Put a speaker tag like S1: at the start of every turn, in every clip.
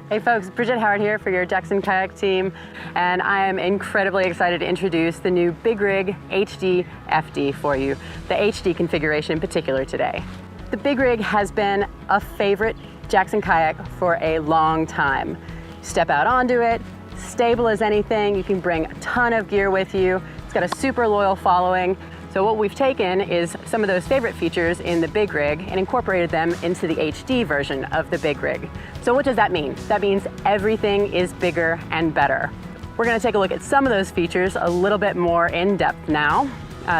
S1: Hey folks, Bridget Howard here for your Jackson Kayak team, and I am incredibly excited to introduce the new Big Rig HD FD for you, the HD configuration in particular today. The Big Rig has been a favorite Jackson Kayak for a long time. Step out onto it, stable as anything, you can bring a ton of gear with you, it's got a super loyal following. So what we've taken is some of those favorite features in the Big Rig and incorporated them into the HD version of the Big Rig. So what does that mean? That means everything is bigger and better. We're gonna take a look at some of those features a little bit more in depth now.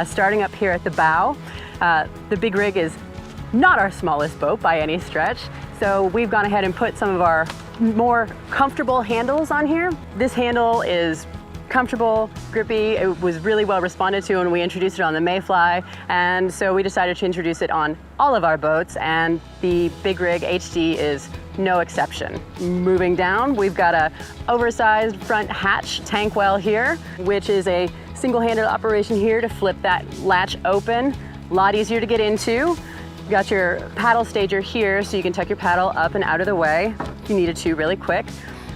S1: Starting up here at the bow, the Big Rig is not our smallest boat by any stretch. So we've gone ahead and put some of our more comfortable handles on here. This handle is comfortable, grippy. It was really well responded to when we introduced it on the Mayfly, and so we decided to introduce it on all of our boats, and the Big Rig HD is no exception. Moving down, we've got a oversized front hatch tank well here, which is a single-handed operation here to flip that latch open. A lot easier to get into. You've got your paddle stager here, so you can tuck your paddle up and out of the way if you needed to really quick.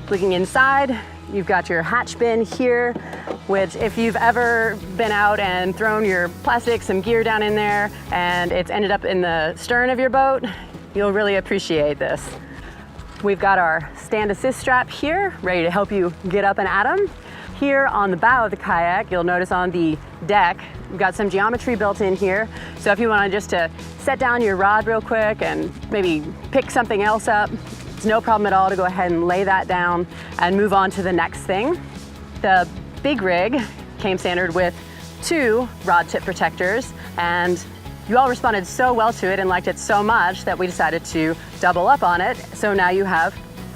S1: Looking inside, you've got your hatch bin here, which if you've ever been out and thrown your plastic, some gear down in there, and it's ended up in the stern of your boat, you'll really appreciate this. We've got our stand assist strap here, ready to help you get up and at 'em. Here on the bow of the kayak, you'll notice on the deck, we've got some geometry built in here. So if you want just to set down your rod real quick and maybe pick something else up, it's no problem at all to go ahead and lay that down and move on to the next thing. The Big Rig came standard with 2 rod tip protectors, and you all responded so well to it and liked it so much that we decided to double up on it. So now you have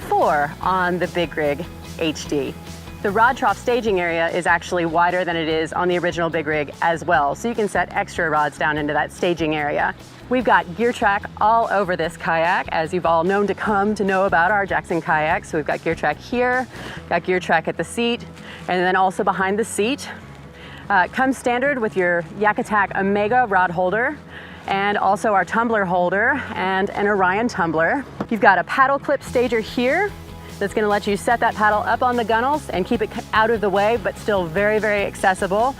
S1: 4 on the Big Rig HD. The rod trough staging area is actually wider than it is on the original Big Rig as well, so you can set extra rods down into that staging area. We've got gear track all over this kayak, as you've all known to come to know about our Jackson Kayak. So we've got gear track here, got gear track at the seat, and then also behind the seat. It comes standard with your Yak Attack Omega rod holder, and also our tumbler holder and an Orion tumbler. You've got a paddle clip stager here that's gonna let you set that paddle up on the gunnels and keep it out of the way, but still very, very accessible.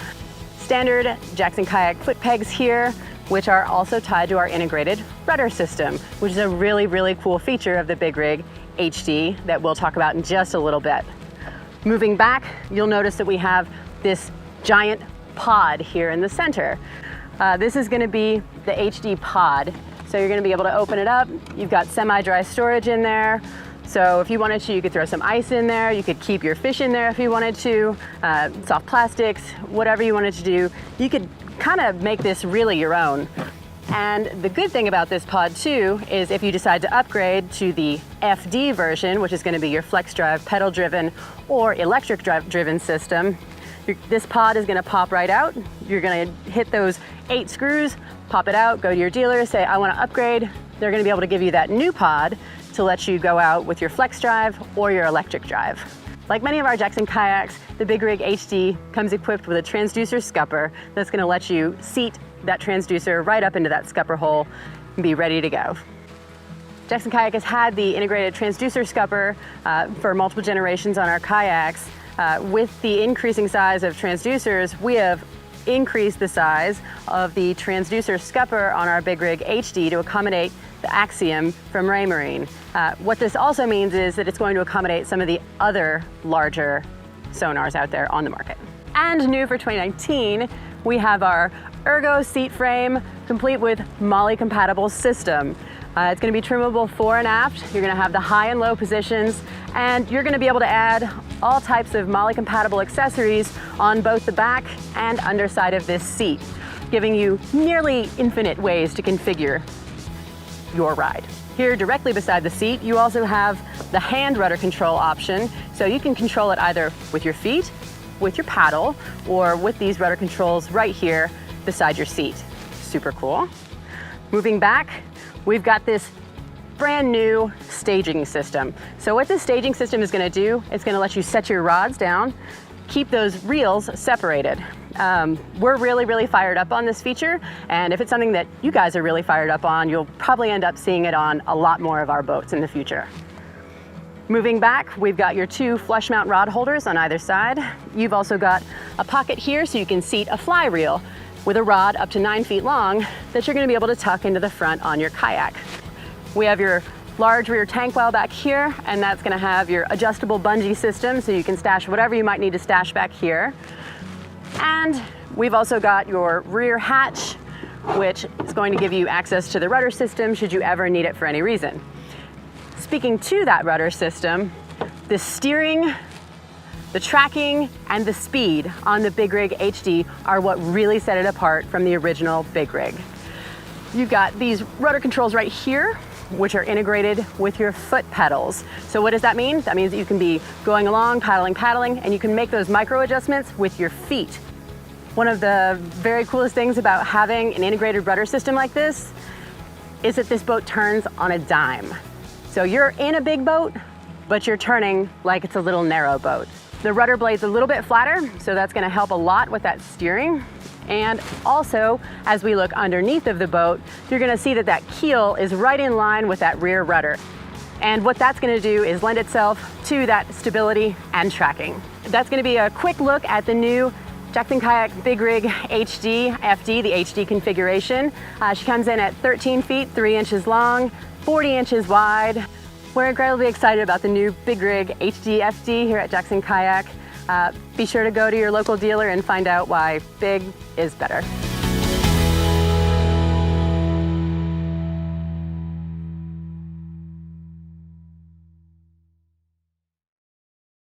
S1: Standard Jackson Kayak foot pegs here, which are also tied to our integrated rudder system, which is a really, really cool feature of the Big Rig HD that we'll talk about in just a little bit. Moving back, you'll notice that we have this giant pod here in the center. This is gonna be the HD pod. So you're gonna be able to open it up. You've got semi-dry storage in there. So if you wanted to, you could throw some ice in there. You could keep your fish in there if you wanted to, soft plastics, whatever you wanted to do. You could kind of make this really your own. And the good thing about this pod too is if you decide to upgrade to the FD version, which is going to be your flex drive pedal driven or electric drive driven system, this pod is going to pop right out. You're going to hit those 8 screws, pop it out, go to your dealer, say I want to upgrade. They're going to be able to give you that new pod to let you go out with your flex drive or your electric drive. Like many of our Jackson Kayaks, the Big Rig HD comes equipped with a transducer scupper that's going to let you seat that transducer right up into that scupper hole and be ready to go. Jackson Kayak has had the integrated transducer scupper for multiple generations on our kayaks. With the increasing size of transducers, we have increased the size of the transducer scupper on our Big Rig HD to accommodate the Axiom from Raymarine. What this also means is that it's going to accommodate some of the other larger sonars out there on the market. And new for 2019, we have our Ergo seat frame complete with MOLLE compatible system. It's going to be trimmable fore and aft. You're going to have the high and low positions, and you're going to be able to add all types of MOLLE compatible accessories on both the back and underside of this seat, giving you nearly infinite ways to configure your ride. Here directly beside the seat, you also have the hand rudder control option, so you can control it either with your feet, with your paddle, or with these rudder controls right here beside your seat. Super cool. Moving back, we've got this brand new staging system. So what this staging system is going to do, it's going to let you set your rods down, keep those reels separated. We're really fired up on this feature, and if it's something that you guys are really fired up on, you'll probably end up seeing it on a lot more of our boats in the future. Moving back, we've got your 2 flush mount rod holders on either side. You've also got a pocket here so you can seat a fly reel with a rod up to 9 feet long that you're going to be able to tuck into the front on your kayak. We have your large rear tank well back here, and that's going to have your adjustable bungee system so you can stash whatever you might need to stash back here. And we've also got your rear hatch, which is going to give you access to the rudder system should you ever need it for any reason. Speaking to that rudder system, the steering, the tracking, and the speed on the Big Rig HD are what really set it apart from the original Big Rig. You've got these rudder controls right here, which are integrated with your foot pedals. So what does that mean? That means that you can be going along, paddling, and you can make those micro adjustments with your feet. One of the very coolest things about having an integrated rudder system like this is that this boat turns on a dime. So you're in a big boat, but you're turning like it's a little narrow boat. The rudder blade's a little bit flatter, so that's gonna help a lot with that steering. And also, as we look underneath of the boat, you're gonna see that that keel is right in line with that rear rudder. And what that's gonna do is lend itself to that stability and tracking. That's gonna be a quick look at the new Jackson Kayak Big Rig HD FD, the HD configuration. She comes in at 13 feet, 3 inches long, 40 inches wide. We're incredibly excited about the new Big Rig HD FD here at Jackson Kayak. Be sure to go to your local dealer and find out why big is better.